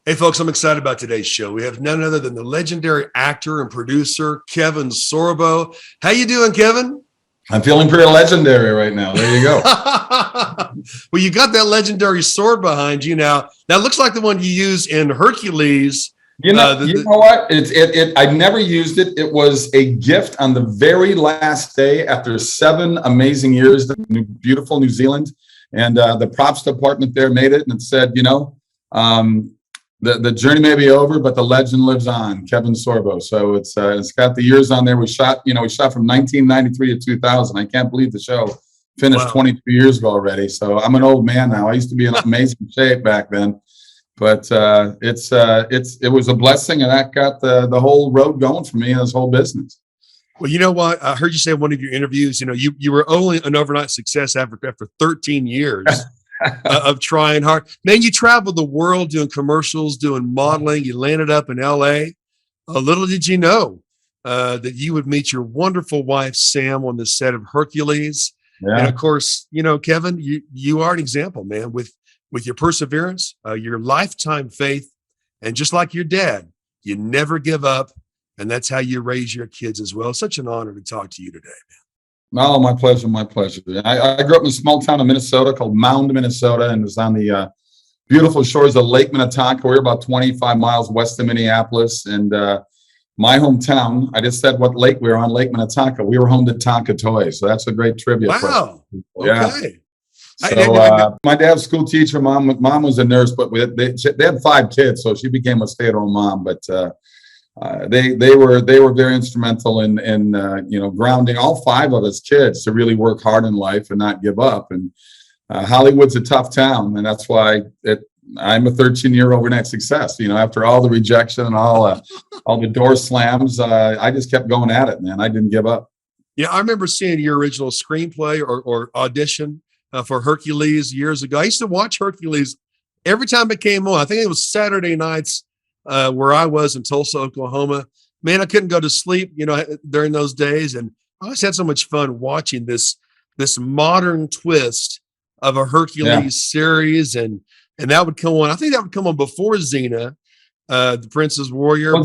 Hey, folks, I'm excited about today's show. We have none other than the legendary actor and producer, Kevin Sorbo. How you doing, Kevin? I'm feeling pretty legendary right now. There you go. Well, you got that legendary sword behind you now. That looks like the one you use in Hercules. You know what? I never used it. It was a gift on the very last day after 7 amazing years in beautiful New Zealand. And the props department there made it, and it said, the journey may be over, but the legend lives on. Kevin Sorbo. So it's got the years on there. We shot from 1993 to 2000. I can't believe the show finished 22 years ago already. So I'm an old man now. I used to be in amazing shape back then, but it was a blessing, and that got the whole road going for me and this whole business. Well, you know what? I heard you say in one of your interviews, you were only an overnight success after 13 years of trying hard. Man, you traveled the world doing commercials, doing modeling. You landed up in LA. Little did you know that you would meet your wonderful wife, Sam, on the set of Hercules. Yeah. And of course, Kevin, you are an example, man, with your perseverance, your lifetime faith, and just like your dad, you never give up. And that's how you raise your kids as well. Such an honor to talk to you today, man. Oh, my pleasure. My pleasure. I grew up in a small town of Minnesota called Mound, Minnesota, and it's on the beautiful shores of Lake Minnetonka. We're about 25 miles west of Minneapolis. And my hometown, I just said what lake we were on, Lake Minnetonka. We were home to Tonka Toys. So that's a great trivia. Wow. Yeah. Okay. So my dad's school teacher, mom was a nurse, but they had 5 kids, so she became a stay-at-home mom. But they were very instrumental in grounding all 5 of us kids to really work hard in life and not give up. And Hollywood's a tough town, and that's why I'm a 13-year overnight success. After all the rejection and all the door slams, I just kept going at it, man. I didn't give up. Yeah, I remember seeing your original screenplay or audition for Hercules years ago. I used to watch Hercules every time it came on. I think it was Saturday nights where I was in Tulsa, Oklahoma. Man, I couldn't go to sleep, during those days. And I always had so much fun watching this modern twist of a Hercules series. And that would come on. I think that would come on before Xena, the Princess Warrior. Well,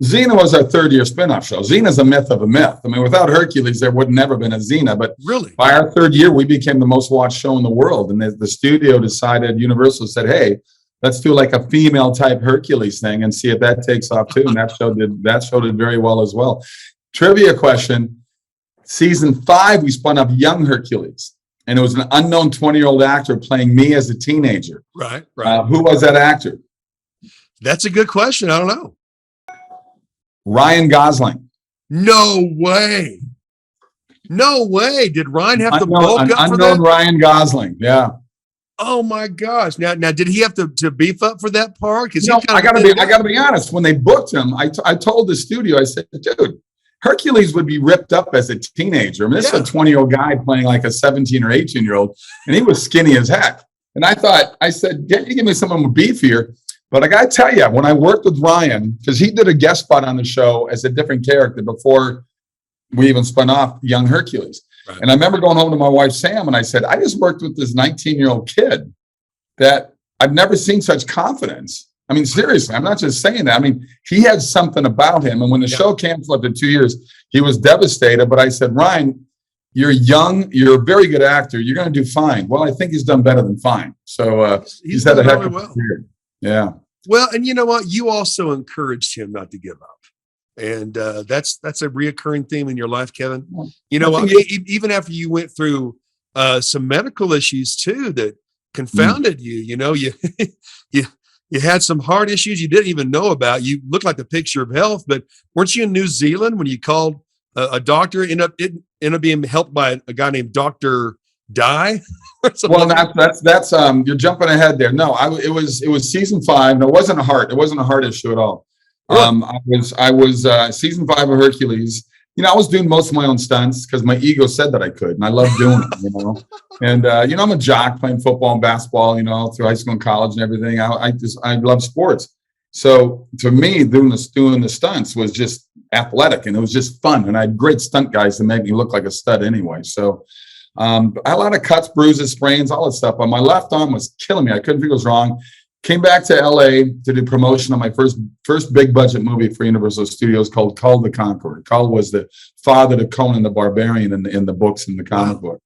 Xena was our 3rd-year spinoff show. Xena's a myth of a myth. I mean, without Hercules, there would never been a Xena. But really, by our 3rd year, we became the most watched show in the world. And the studio decided, Universal said, hey, let's do like a female type Hercules thing and see if that takes off too. And that show did very well as well. Trivia question. Season 5, we spun up young Hercules, and it was an unknown 20-year-old actor playing me as a teenager. Right. Who was that actor? That's a good question. I don't know. Ryan Gosling. No way. Did Ryan have to bulk up for that? Unknown Ryan Gosling. Yeah. Oh my gosh! Now, did he have to beef up for that part? I gotta be honest. When they booked him, I told the studio, I said, "Dude, Hercules would be ripped up as a teenager. I mean, this is a 20-year-old guy playing like a 17 or 18-year-old, and he was skinny as heck." And I said, "Can you give me someone with beef here?" But I gotta tell you, when I worked with Ryan, because he did a guest spot on the show as a different character before we even spun off Young Hercules. Right. And I remember going home to my wife, Sam, and I said, I just worked with this 19-year-old kid that I've never seen such confidence. I mean, seriously, I'm not just saying that. I mean, he had something about him. And when the show canceled after 2 years, he was devastated. But I said, Ryan, you're young. You're a very good actor. You're going to do fine. Well, I think he's done better than fine. So he's had a heck of a career. Yeah. Well, and you know what? You also encouraged him not to give up. And that's a reoccurring theme in your life, Kevin. You know, even after you went through some medical issues too that confounded you. You had some heart issues you didn't even know about. You looked like the picture of health, but weren't you in New Zealand when you called a doctor? Ended up being helped by a guy named Dr. Dye. Well, that's you're jumping ahead there. No, it was season 5. No, it wasn't a heart issue at all. I was season 5 of Hercules. I was doing most of my own stunts because my ego said that I could, and I love doing it. And I'm a jock playing football and basketball. Through high school and college and everything. I love sports. So to me, doing the stunts was just athletic, and it was just fun. And I had great stunt guys to make me look like a stud anyway. So I had a lot of cuts, bruises, sprains, all that stuff. But my left arm was killing me. I couldn't figure it was wrong. Came back to LA to do promotion on my first big budget movie for Universal Studios called Cull the Conqueror. Cull was the father to Conan the Barbarian in the books and the comic book.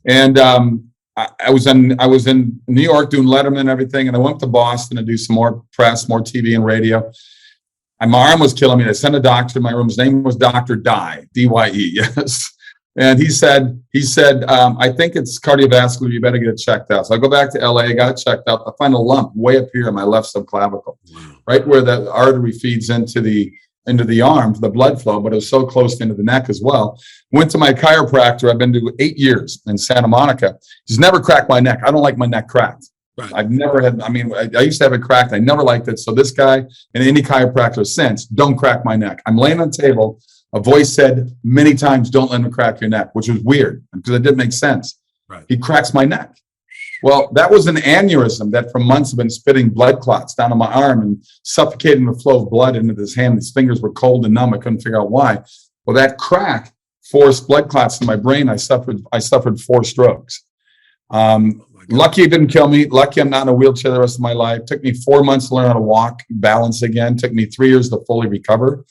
And I was in New York doing Letterman and everything, and I went to Boston to do some more press, more TV and radio. And my arm was killing me. I sent a doctor to my room. His name was Dr. Dye, D-Y-E, yes. And he said, I think it's cardiovascular. You better get it checked out. So I go back to LA, got it checked out. I find a lump way up here in my left subclavicle, right where the artery feeds into the arm for the blood flow, but it was so close into the neck as well. Went to my chiropractor. I've been to 8 years in Santa Monica. He's never cracked my neck. I don't like my neck cracked. Right. I've never had, I used to have it cracked. I never liked it. So this guy and any chiropractor since, don't crack my neck. I'm laying on the table. A voice said many times, don't let him crack your neck, which was weird because it didn't make sense. Right. He cracks my neck. Well, that was an aneurysm that for months had been spitting blood clots down on my arm and suffocating the flow of blood into his hand. His fingers were cold and numb. I couldn't figure out why. Well, that crack forced blood clots in my brain. I suffered 4 strokes. Lucky it didn't kill me. Lucky I'm not in a wheelchair the rest of my life. Took me 4 months to learn how to walk, balance again. Took me 3 years to fully recover.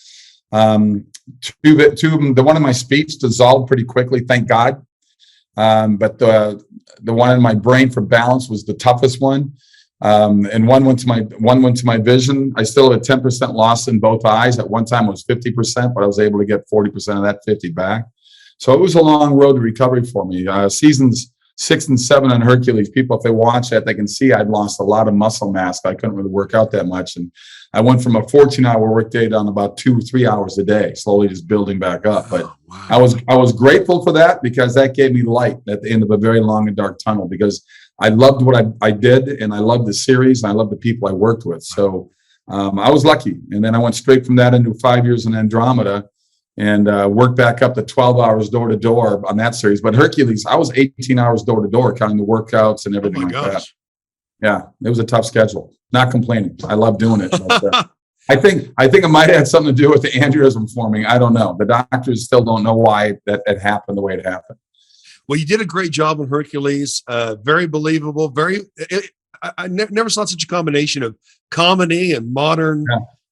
The one in my speech dissolved pretty quickly, thank God. But the one in my brain for balance was the toughest one. And one went to my vision. I still have a 10% loss in both eyes. At one time it was 50%, but I was able to get 40% of that 50 back. So it was a long road to recovery for me. Seasons 6 and 7 on Hercules, people, if they watch that, they can see I'd lost a lot of muscle mass. I couldn't really work out that much. And I went from a 14-hour workday down about 2 or 3 hours a day, slowly just building back up. But wow. I was grateful for that because that gave me light at the end of a very long and dark tunnel because I loved what I did and I loved the series and I loved the people I worked with. So I was lucky. And then I went straight from that into 5 years in Andromeda and worked back up to 12 hours door to door on that series. But Hercules, I was 18 hours door to door, counting the workouts and everything like that. Yeah, it was a tough schedule. Not complaining. I love doing it. But, I think it might have had something to do with the aneurysm forming. I don't know. The doctors still don't know why that it happened the way it happened. Well, you did a great job on Hercules. Very believable. I never saw such a combination of comedy and modern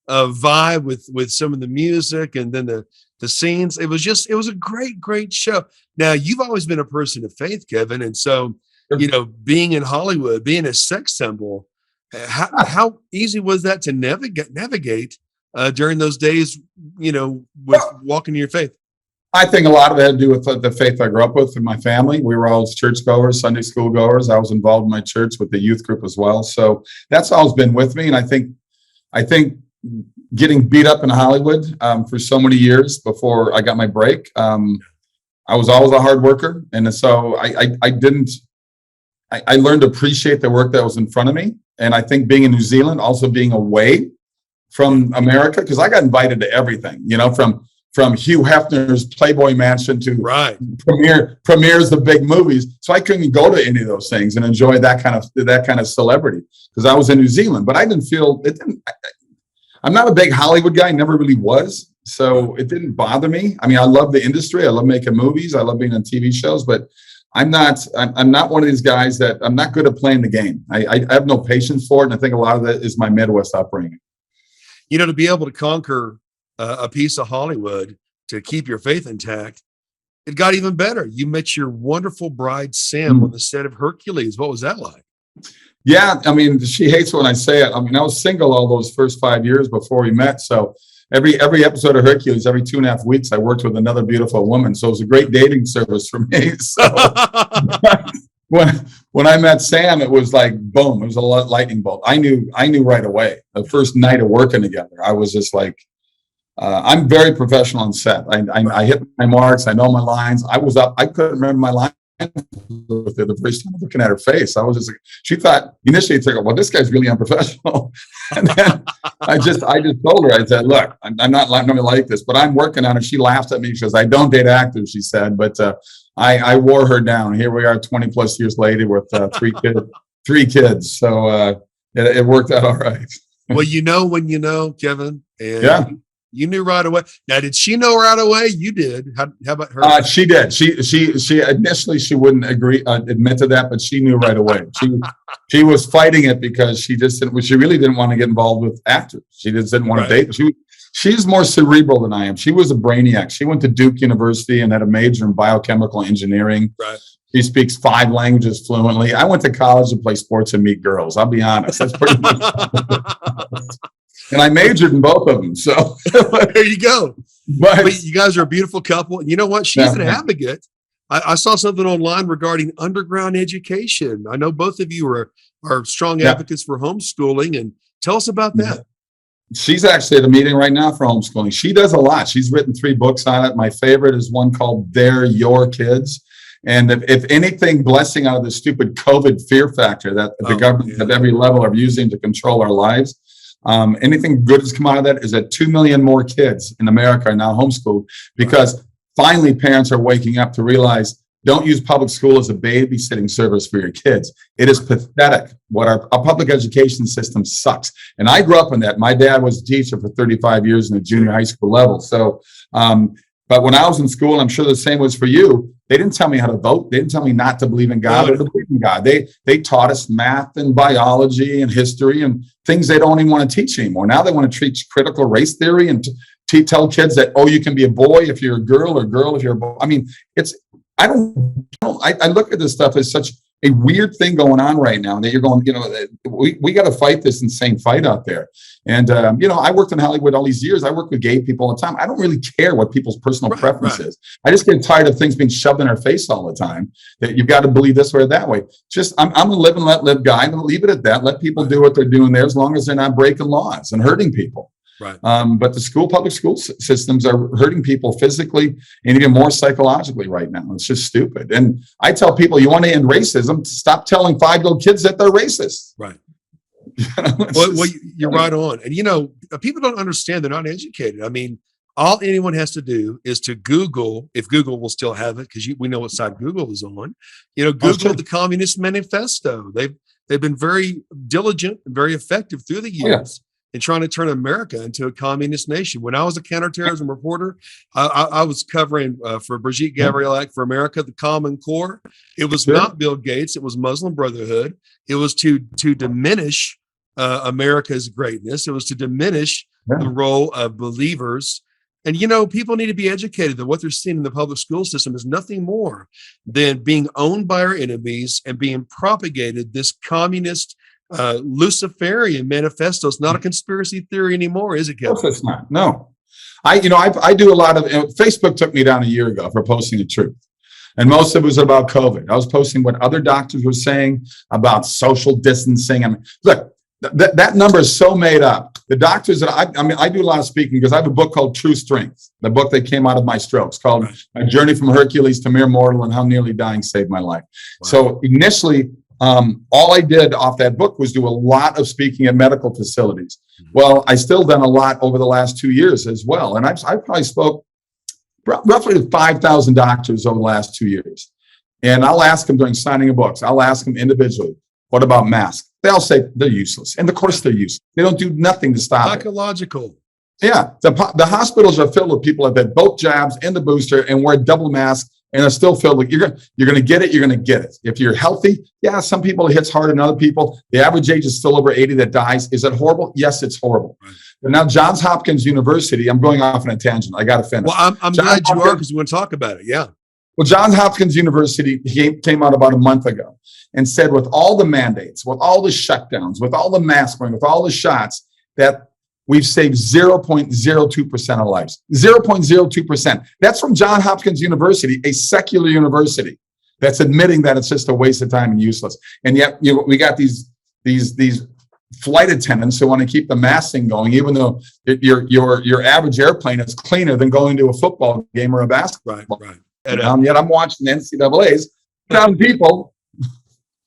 vibe with some of the music and then the scenes. It was a great show. Now, you've always been a person of faith, Kevin. And so, being in Hollywood, being a sex symbol, how easy was that to navigate during those days, with walking in your faith? I think a lot of it had to do with the faith I grew up with in my family. We were all churchgoers, Sunday school goers. I was involved in my church with the youth group as well. So that's always been with me. And I think getting beat up in Hollywood for so many years before I got my break, I was always a hard worker. And so I learned to appreciate the work that was in front of me. And I think being in New Zealand, also being away from America, because I got invited to everything, from Hugh Hefner's Playboy Mansion to premieres of big movies. So I couldn't go to any of those things and enjoy that kind of celebrity because I was in New Zealand. But I didn't feel it. I'm not a big Hollywood guy. Never really was. So it didn't bother me. I mean, I love the industry. I love making movies. I love being on TV shows. But I'm not one of these guys that I'm not good at playing the game. I have no patience for it. And I think a lot of that is my Midwest upbringing. To be able to conquer a piece of Hollywood to keep your faith intact, it got even better. You met your wonderful bride, Sam, on the set of Hercules. What was that like? Yeah, I mean, she hates when I say it. I mean, I was single all those first 5 years before we met. So every episode of Hercules, every 2.5 weeks, I worked with another beautiful woman. So it was a great dating service for me. So when I met Sam, it was like, boom, it was a lightning bolt. I knew right away. The first night of working together, I was just like, I'm very professional on set. I hit my marks. I know my lines. I couldn't remember my lines the first time looking at her face. I was just like, she thought initially, well, this guy's really unprofessional. And then I just told her, I said, look, I'm not going to like this, but I'm working on it. She laughed at me. She goes, I don't date actors, she said, but I wore her down. Here we are 20 plus years later with 3 kids. So it worked out all right. Well, when you know, Kevin, and You knew right away. Now, did she know right away? You did. How about her? She did. She initially she wouldn't admit to that, but she knew right away. She was fighting it because she just didn't. She really didn't want to get involved with actors. She just didn't want to date. She's more cerebral than I am. She was a brainiac. She went to Duke University and had a major in biochemical engineering. Right. She speaks 5 languages fluently. I went to college to play sports and meet girls. I'll be honest. That's pretty much. And I majored in both of them. So there you go. But you guys are a beautiful couple. And you know what? She's an advocate. I saw something online regarding underground education. I know both of you are strong advocates for homeschooling. And tell us about that. She's actually at a meeting right now for homeschooling. She does a lot. She's written 3 books on it. My favorite is one called They're Your Kids. And if anything, blessing out of the stupid COVID fear factor that the government at every level are using to control our lives, anything good has come out of that is that 2 million more kids in America are now homeschooled because finally parents are waking up to realize don't use public school as a babysitting service for your kids. It is pathetic. What our public education system sucks. And I grew up in that. My dad was a teacher for 35 years in the junior high school level. So, but when I was in school, I'm sure the same was for you. They didn't tell me how to vote. They didn't tell me not to believe in God or to believe in God. They taught us math and biology and history and things they don't even want to teach anymore. Now they want to teach critical race theory and tell kids that, you can be a boy if you're a girl or girl if you're a boy. I mean, I look at this stuff as such a weird thing going on right now that you're going, we got to fight this insane fight out there. And, I worked in Hollywood all these years. I work with gay people all the time. I don't really care what people's personal preference is. I just get tired of things being shoved in our face all the time that you've got to believe this way or that way. Just, I'm a live and let live guy. I'm going to leave it at that. Let people do what they're doing there as long as they're not breaking laws and hurting people. Right. But the public school systems are hurting people physically and even more psychologically right now. It's just stupid. And I tell people, you want to end racism, stop telling 5-year-old kids that they're racist. Right. Well, you're right on. And, people don't understand. They're not educated. I mean, all anyone has to do is to Google, if Google will still have it, because we know what side Google is on, Google the Communist Manifesto. They've been very diligent and very effective through the years. And trying to turn America into a communist nation. When I was a counterterrorism reporter, I was covering for Brigitte Gabriel for America, the Common Core. It was not Bill Gates. It was Muslim Brotherhood. It was to diminish America's greatness. It was to diminish the role of believers. And, people need to be educated that what they're seeing in the public school system is nothing more than being owned by our enemies and being propagated this communist Luciferian manifesto. It's not a conspiracy theory anymore, is it, Kevin? Of course it's not. No. I do a lot of, Facebook took me down a year ago for posting the truth. And most of it was about COVID. I was posting what other doctors were saying about social distancing. I mean, look, that number is so made up. The doctors that I do a lot of speaking because I have a book called True Strength, the book that came out of my strokes called My Journey from Hercules to Mere Mortal and How Nearly Dying Saved My Life. Wow. So initially, all I did off that book was do a lot of speaking at medical facilities. Well, I still done a lot over the last 2 years as well. And I probably spoke roughly to 5,000 doctors over the last 2 years. And I'll ask them during signing of books, I'll ask them individually, what about masks? They all say they're useless. And of course they're useless. They don't do nothing to stop Psychological. Yeah. The hospitals are filled with people that have had both jabs and the booster and wear double masks. And are still filled with, you're going to get it, you're going to get it. If you're healthy, some people it hits harder than other people. The average age is still over 80 that dies. Is it horrible? Yes, it's horrible. Right. But now Johns Hopkins University, I'm going off on a tangent. I got to finish. Well, I'm glad you are because we want to talk about it. Yeah. Well, Johns Hopkins University came out about a month ago and said with all the mandates, with all the shutdowns, with all the mask wearing, with all the shots, that we've saved 0.02% of lives. 0.02%. That's from Johns Hopkins University, a secular university that's admitting that it's just a waste of time and useless. And yet we got these flight attendants who want to keep the mask thing going, even though your average airplane is cleaner than going to a football game or a basketball. Right. And yet I'm watching NCAA's, 1,000 people.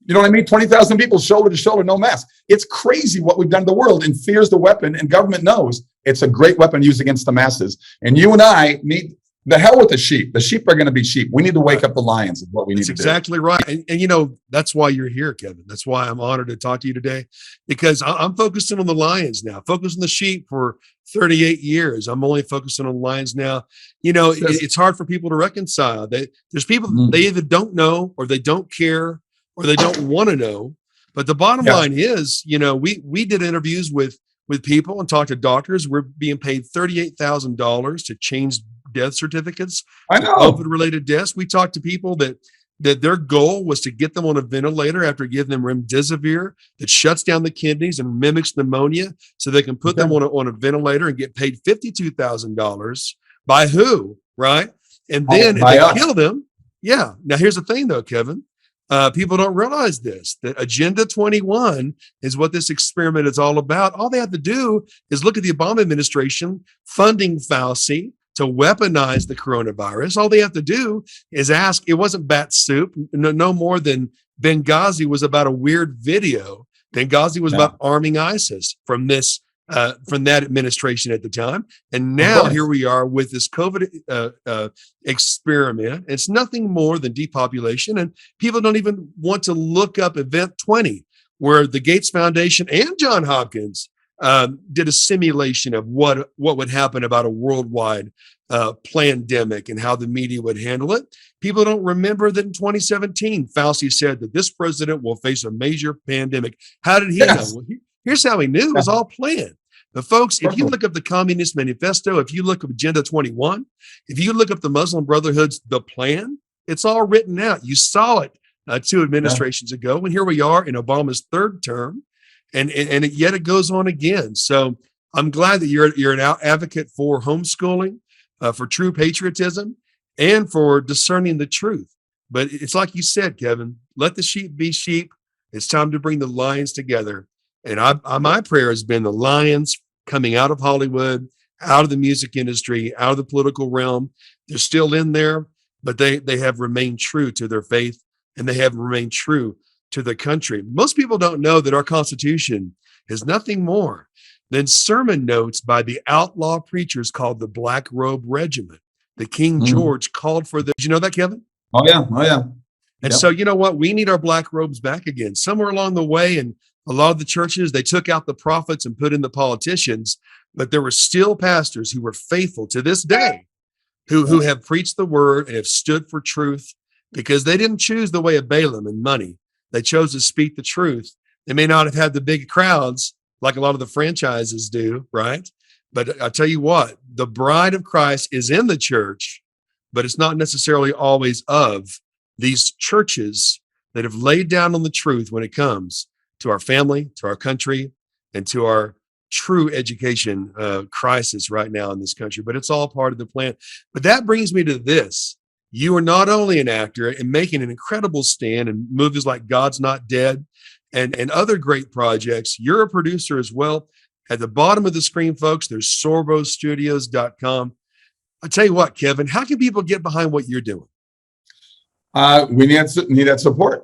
You know what I mean? 20,000 people shoulder to shoulder, no mask. It's crazy what we've done to the world, and fear is the weapon, and government knows it's a great weapon used against the masses. And you and I need The hell with the sheep. The sheep are going to be sheep. We need to wake up the lions is what we need to do. That's exactly right. And that's why you're here, Kevin. That's why I'm honored to talk to you today, because I'm focusing on the lions now, focused on the sheep for 38 years. I'm only focusing on lions now. It's hard for people to reconcile that there's people they either don't know or they don't care or they don't want to know. But the bottom line is, we did interviews with people and talked to doctors. We're being paid $38,000 to change death certificates, COVID-related deaths. We talked to people that their goal was to get them on a ventilator after giving them remdesivir that shuts down the kidneys and mimics pneumonia, so they can put them on a ventilator and get paid $52,000 by who, right? And then if they kill them, Now here's the thing, though, Kevin. People don't realize this, that Agenda 21 is what this experiment is all about. All they have to do is look at the Obama administration funding Fauci to weaponize the coronavirus. All they have to do is ask. It wasn't bat soup, no more than Benghazi was about a weird video. Benghazi was about arming ISIS from that administration at the time. And now here we are with this COVID experiment. It's nothing more than depopulation. And people don't even want to look up Event 20, where the Gates Foundation and John Hopkins did a simulation of what would happen about a worldwide pandemic and how the media would handle it. People don't remember that in 2017, Fauci said that this president will face a major pandemic. How did he know? Well, here's how he knew. It was all planned. But folks, if you look up the Communist Manifesto, if you look up Agenda 21, if you look up the Muslim Brotherhood's The Plan, it's all written out. You saw it 2 administrations ago, and here we are in Obama's 3rd term, and yet it goes on again. So I'm glad that you're an advocate for homeschooling, for true patriotism, and for discerning the truth. But it's like you said, Kevin, let the sheep be sheep. It's time to bring the lions together. And my prayer has been the lions coming out of Hollywood, out of the music industry, out of the political realm. They're still in there, but they have remained true to their faith, and they have remained true to the country. Most people don't know that our Constitution is nothing more than sermon notes by the outlaw preachers called the Black Robe Regiment. The King George called for them. Did you know that, Kevin? Oh, yeah. And so, you know what? We need our black robes back again. Somewhere along the way, and a lot of the churches, they took out the prophets and put in the politicians, but there were still pastors who were faithful to this day, who have preached the word and have stood for truth, because they didn't choose the way of Balaam and money. They chose to speak the truth. They may not have had the big crowds like a lot of the franchises do, right? But I tell you what, the bride of Christ is in the church, but it's not necessarily always of these churches that have laid down on the truth when it comes to our family, to our country, and to our true education crisis right now in this country. But it's all part of the plan. But that brings me to this. You are not only an actor and making an incredible stand in movies like God's Not Dead and other great projects, you're a producer as well. At the bottom of the screen, folks, there's sorbostudios.com. I tell you what, Kevin, how can people get behind what you're doing? We need that support.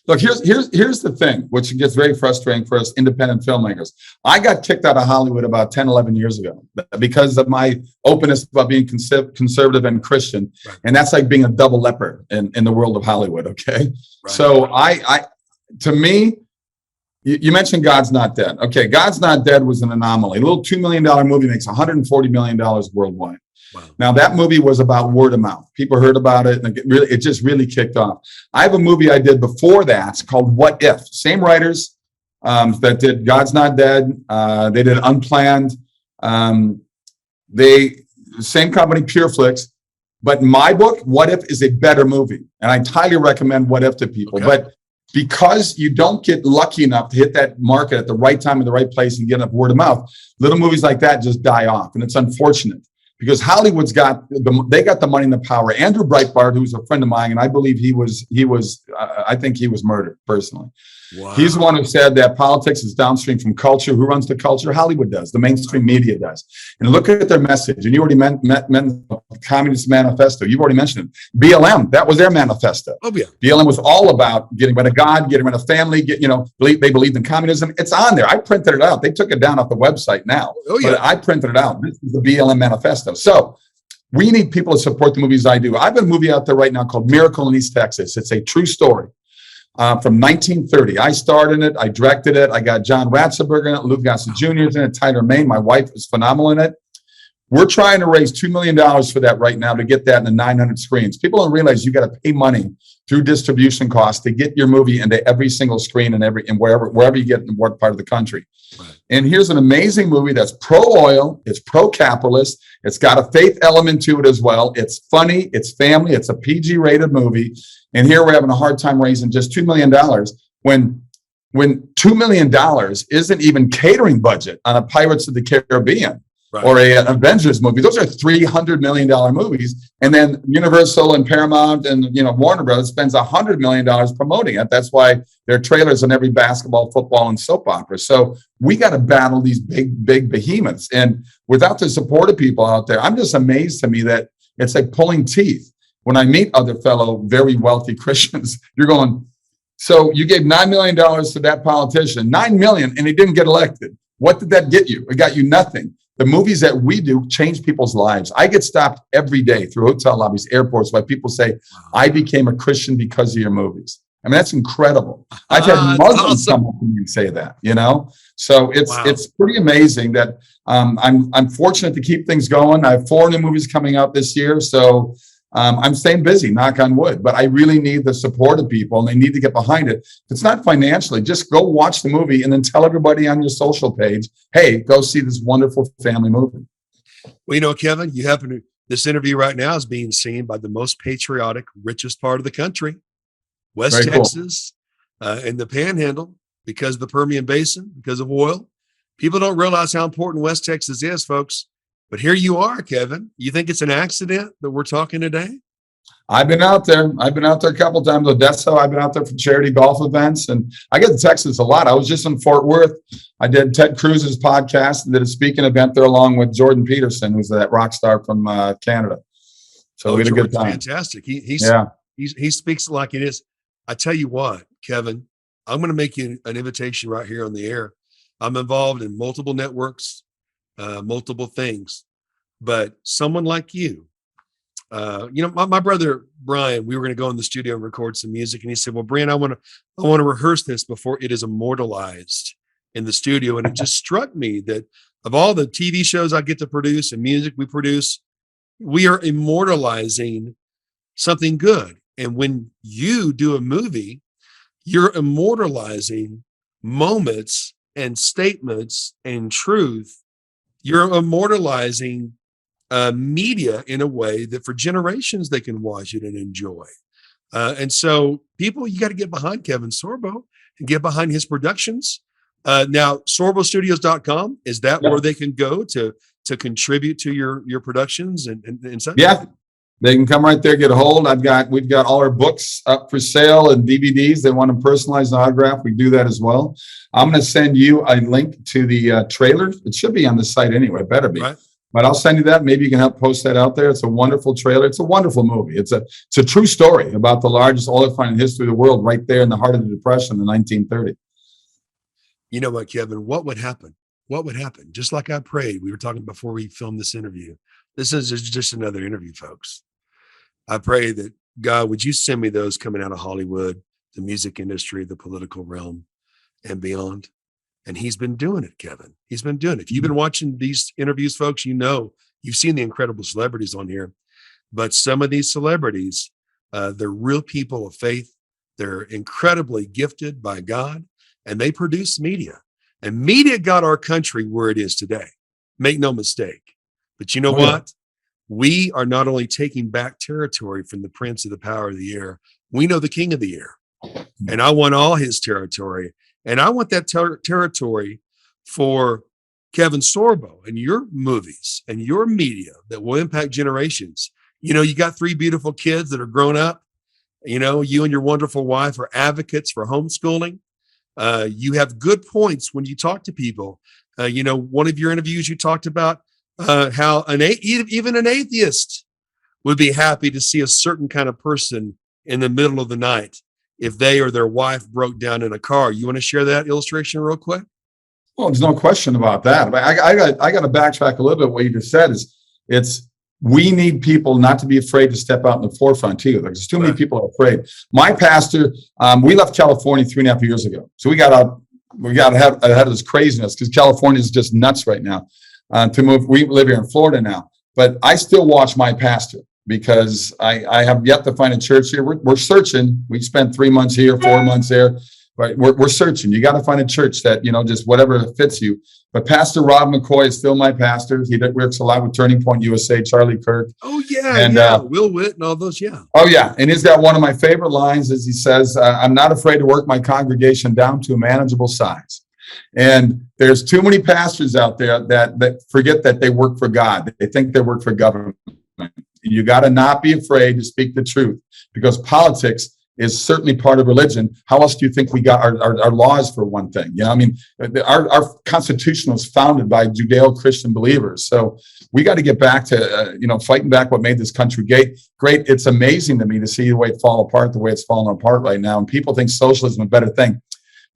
Look, here's the thing, which gets very frustrating for us independent filmmakers. I got kicked out of Hollywood about 10, 11 years ago because of my openness about being conservative and Christian. Right. And that's like being a double leopard in the world of Hollywood, okay? Right. So to me, you mentioned God's Not Dead. Okay, God's Not Dead was an anomaly. A little $2 million movie makes $140 million worldwide. Wow. Now that movie was about word of mouth. People heard about it, and it just really kicked off. I have a movie I did before that called What If. Same writers that did God's Not Dead. They did Unplanned. Same company, PureFlix. But in my book, What If is a better movie, and I highly recommend What If to people. Okay. But because you don't get lucky enough to hit that market at the right time in the right place and get enough word of mouth, little movies like that just die off, and it's unfortunate. Because Hollywood's got the money and the power. Andrew Breitbart, who's a friend of mine, and I believe I think he was murdered personally. Wow. He's the one who said that politics is downstream from culture. Who runs the culture? Hollywood does. The mainstream media does. And look at their message. And you already met Communist Manifesto. You've already mentioned it. BLM, that was their manifesto. Oh, yeah. BLM was all about getting rid of God, getting rid of family. They believed in communism. It's on there. I printed it out. They took it down off the website now. Oh, yeah. But I printed it out. This is the BLM Manifesto. So We need people to support the movies I do. I've got a movie out there right now called Miracle in East Texas. It's a true story from 1930. I starred in it. I directed it. I got John Ratzenberger in it. Lou Gossett Jr. is in it. Tyler Main, my wife, is phenomenal in it. We're trying to raise $2 million for that right now to get that in the 900 screens. People don't realize you got to pay money through distribution costs to get your movie into every single screen and wherever you get in what part of the country. Right. And here's an amazing movie that's pro-oil, it's pro-capitalist, it's got a faith element to it as well. It's funny, it's family, it's a PG-rated movie. And here we're having a hard time raising just $2 million when $2 million isn't even catering budget on a Pirates of the Caribbean. Right. Or an Avengers movie. Those are $300 million movies. And then Universal and Paramount and Warner Brothers spends $100 million promoting it. That's why there are trailers in every basketball, football, and soap opera. So we got to battle these big behemoths. And without the support of people out there, I'm just amazed to me that it's like pulling teeth. When I meet other fellow very wealthy Christians, you're going, so you gave $9 million to that politician, $9 million, and he didn't get elected. What did that get you? It got you nothing. The movies that we do change people's lives. I get stopped every day through hotel lobbies, airports, by people say, I became a Christian because of your movies. I mean, that's incredible. I've had Muslims come up to me and say that, So it's pretty amazing that I'm fortunate to keep things going. I have 4 new movies coming out this year. So I'm staying busy, knock on wood, but I really need the support of people and they need to get behind it. If it's not financially, just go watch the movie and then tell everybody on your social page, hey, go see this wonderful family movie. Well, Kevin, this interview right now is being seen by the most patriotic, richest part of the country, West Texas, and the Panhandle, because of the Permian Basin, because of oil. People don't realize how important West Texas is, folks. But here you are, Kevin. You think it's an accident that we're talking today? I've been out there. I've been out there a couple of times. Odessa, I've been out there for charity golf events. And I get to Texas a lot. I was just in Fort Worth. I did Ted Cruz's podcast and did a speaking event there along with Jordan Peterson, who's that rock star from Canada. So we had a good time. Fantastic. He speaks like it is. I tell you what, Kevin, I'm going to make you an invitation right here on the air. I'm involved in multiple networks, multiple things, but someone like you, my brother Brian, we were going to go in the studio and record some music, and he said, "Well, Brian, I want to rehearse this before it is immortalized in the studio." And it just struck me that of all the TV shows I get to produce and music we produce, we are immortalizing something good. And when you do a movie, you're immortalizing moments and statements and truth. You're immortalizing media in a way that for generations they can watch it and enjoy. And so people, you got to get behind Kevin Sorbo and get behind his productions. Now, sorbostudios.com, is that where they can go to contribute to your productions and such? Yeah, they can come right there, get a hold. We've got all our books up for sale and DVDs. They want a personalized autograph. We do that as well. I'm going to send you a link to the trailer. It should be on the site anyway. It better be. Right. But I'll send you that. Maybe you can help post that out there. It's a wonderful trailer. It's a wonderful movie. It's a true story about the largest oil find in the history of the world, right there in the heart of the Depression in 1930. You know what, Kevin? What would happen? What would happen? Just like I prayed. We were talking before we filmed this interview. This is just another interview, folks. I pray that, God, would you send me those coming out of Hollywood, the music industry, the political realm, and beyond. And he's been doing it, Kevin. He's been doing it. If you've been watching these interviews, folks, you've seen the incredible celebrities on here. But some of these celebrities, they're real people of faith. They're incredibly gifted by God, and they produce media. And media got our country where it is today. Make no mistake. But you know what? We are not only taking back territory from the prince of the power of the air, we know the king of the air. And I want all his territory. And I want that territory for Kevin Sorbo and your movies and your media that will impact generations. You got 3 beautiful kids that are grown up. You and your wonderful wife are advocates for homeschooling. You have good points when you talk to people. One of your interviews, you talked about how even an atheist would be happy to see a certain kind of person in the middle of the night if they or their wife broke down in a car. You want to share that illustration real quick? Well, there's no question about that. But I got to backtrack a little bit. What you just said is we need people not to be afraid to step out in the forefront too. There's too many people are afraid. My pastor, we left California 3.5 years ago. So we got ahead of this craziness because California is just nuts right now to move. We live here in Florida now, but I still watch my pastor because I have yet to find a church here. We're searching. We spent 3 months here, 4 months there. Right, we're searching. You got to find a church that, just whatever fits you. But Pastor Rob McCoy is still my pastor. He works a lot with Turning Point USA, Charlie Kirk. Oh, yeah, Will Witt and all those, yeah. Oh, yeah. And he's got one of my favorite lines is he says, I'm not afraid to work my congregation down to a manageable size. And there's too many pastors out there that forget that they work for God. They think they work for government. You got to not be afraid to speak the truth because politics is certainly part of religion. How else do you think we got our laws, for one thing? Our Constitution was founded by Judeo-Christian believers. So we got to get back to, fighting back what made this country great. It's amazing to me to see the way it fall apart, the way it's falling apart right now. And people think socialism is a better thing.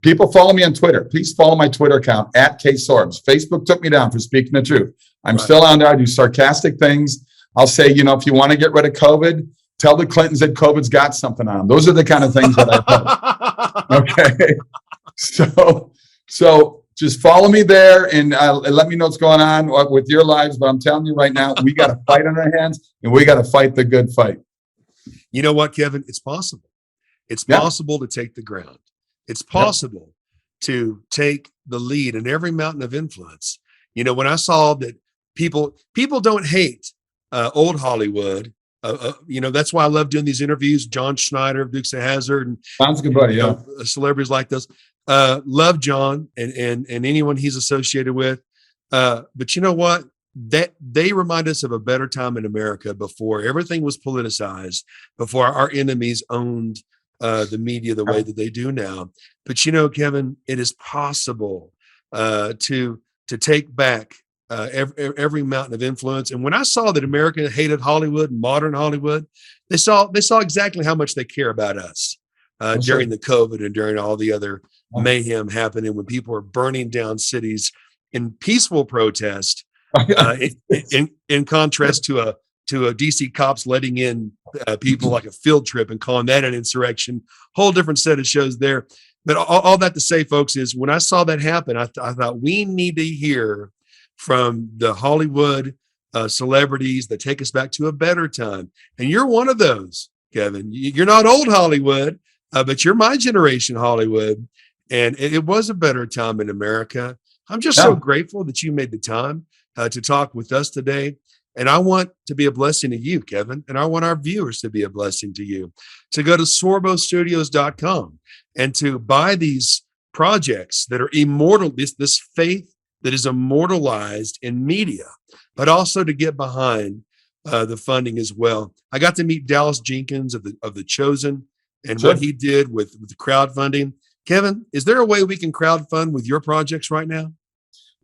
People follow me on Twitter. Please follow my Twitter account @KSorbs. Facebook took me down for speaking the truth. I'm still on there. I do sarcastic things. I'll say, if you want to get rid of COVID, tell the Clintons that COVID's got something on them. Those are the kind of things that I put. Okay. So just follow me there and let me know what's going on with your lives. But I'm telling you right now, we got a fight on our hands and we got to fight the good fight. You know what, Kevin? It's possible. It's possible to take the ground. It's possible to take the lead in every mountain of influence. When I saw that people don't hate old Hollywood. That's why I love doing these interviews. John Schneider of Dukes of Hazzard and sounds good, buddy. Celebrities like those. Love John and anyone he's associated with. But you know what? That they remind us of a better time in America before everything was politicized, before our enemies owned the media the way that they do now. But Kevin, it is possible to take back every mountain of influence. And when I saw that America hated Hollywood, modern Hollywood, they saw exactly how much they care about us during the COVID and during all the other mayhem happening when people are burning down cities in peaceful protest, in contrast to a DC cops letting in people like a field trip and calling that an insurrection. Whole different set of shows there. But all that to say, folks, is when I saw that happen, I thought we need to hear from the Hollywood celebrities that take us back to a better time. And you're one of those, Kevin. You're not old Hollywood, but you're my generation Hollywood. And it was a better time in America. I'm just so grateful that you made the time to talk with us today. And I want to be a blessing to you, Kevin. And I want our viewers to be a blessing to you, to go to sorbostudios.com and to buy these projects that are immortal, this faith that is immortalized in media, but also to get behind the funding as well. I got to meet Dallas Jenkins of the Chosen and what he did with the crowdfunding. Kevin, is there a way we can crowdfund with your projects right now?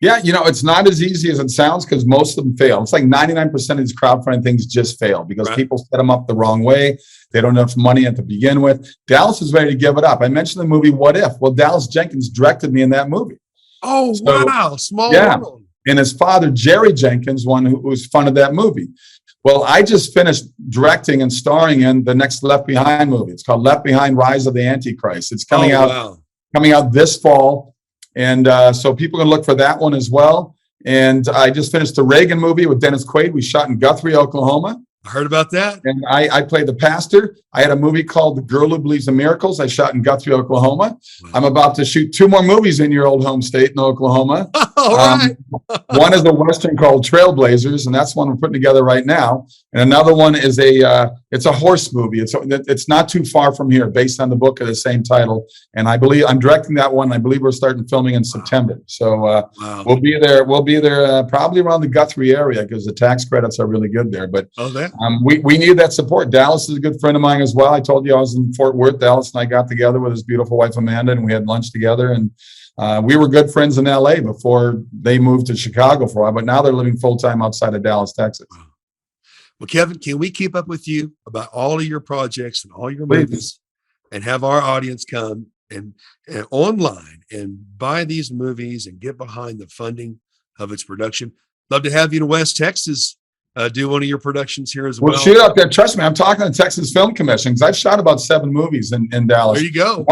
Yeah, it's not as easy as it sounds because most of them fail. It's like 99% of these crowdfunding things just fail because people set them up the wrong way. They don't have enough money to begin with. Dallas is ready to give it up. I mentioned the movie What If? Well, Dallas Jenkins directed me in that movie. Oh, so, wow. Small world. And his father, Jerry Jenkins, one who was funded that movie. Well, I just finished directing and starring in the next Left Behind movie. It's called Left Behind: Rise of the Antichrist. It's coming out this fall. And so people can look for that one as well. And I just finished the Reagan movie with Dennis Quaid. We shot in Guthrie, Oklahoma. I heard about that. And I played the pastor. I had a movie called The Girl Who Believes in Miracles. I shot in Guthrie, Oklahoma. Wow. I'm about to shoot 2 more movies in your old home state in Oklahoma. All right. One is a Western called Trailblazers, and that's one we're putting together right now. And another one is it's a horse movie. It's not too far from here, based on the book of the same title. And I believe I'm directing that one. I believe we're starting filming in September. So we'll be there. We'll be there probably around the Guthrie area because the tax credits are really good there. But we need that support. Dallas is a good friend of mine as well. I told you I was in Fort Worth. Dallas and I got together with his beautiful wife Amanda, and we had lunch together. And we were good friends in LA before they moved to Chicago for a while, but now they're living full time outside of Dallas, Texas. Well, Kevin, can we keep up with you about all of your projects and all your movies and have our audience come and online and buy these movies and get behind the funding of its production? Love to have you to West Texas do one of your productions here as Well, well? shoot up there. Trust me, I'm talking to the Texas Film Commission because I've shot about 7 movies in Dallas. There you go.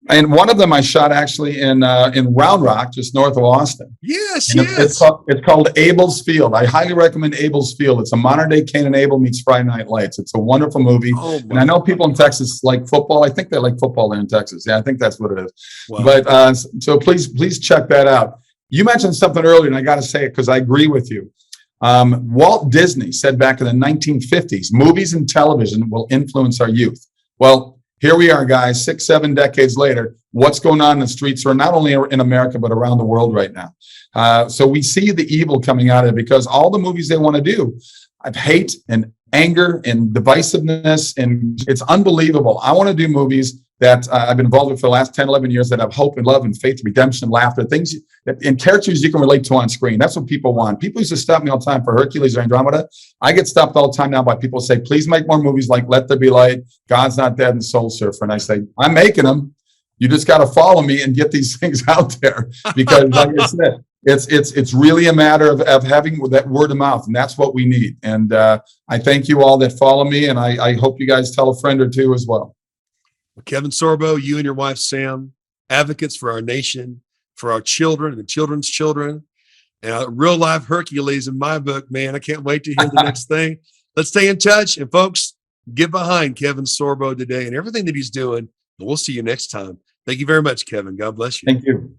One of them I shot actually in Round Rock, just north of Austin. Yes, And yes. it's called Abel's Field. I highly recommend Abel's Field. It's a modern day Cain and Abel meets Friday Night Lights. It's a wonderful movie. Oh, and I know people in Texas like football. I think they like football there in Texas. Yeah, I think that's what it is. Wow. But so please check that out. You mentioned something earlier, and I got to say it because I agree with you. Walt Disney said back in the 1950s, movies and television will influence our youth. Well, here we are, guys, 6, 7 decades later. What's going on in the streets, or not only in America, but around the world right now. So we see the evil coming out of it because all the movies they want to do have hate and anger and divisiveness, and it's unbelievable. I want to do movies that I've been involved with for the last 10, 11 years that have hope and love and faith, redemption, laughter, things and characters you can relate to on screen. That's what people want. People used to stop me all the time for Hercules or Andromeda. I get stopped all the time now by people who say, please make more movies like Let There Be Light, God's Not Dead, and Soul Surfer. And I say, I'm making them. You just got to follow me and get these things out there. Because like I said, it's really a matter of having that word of mouth, and that's what we need. And I thank you all that follow me, and I hope you guys tell a friend or two as well. Kevin Sorbo, you and your wife, Sam, advocates for our nation, for our children and the children's children, and real life Hercules in my book, man. I can't wait to hear the next thing. Let's stay in touch. And folks, get behind Kevin Sorbo today and everything that he's doing. And we'll see you next time. Thank you very much, Kevin. God bless you. Thank you.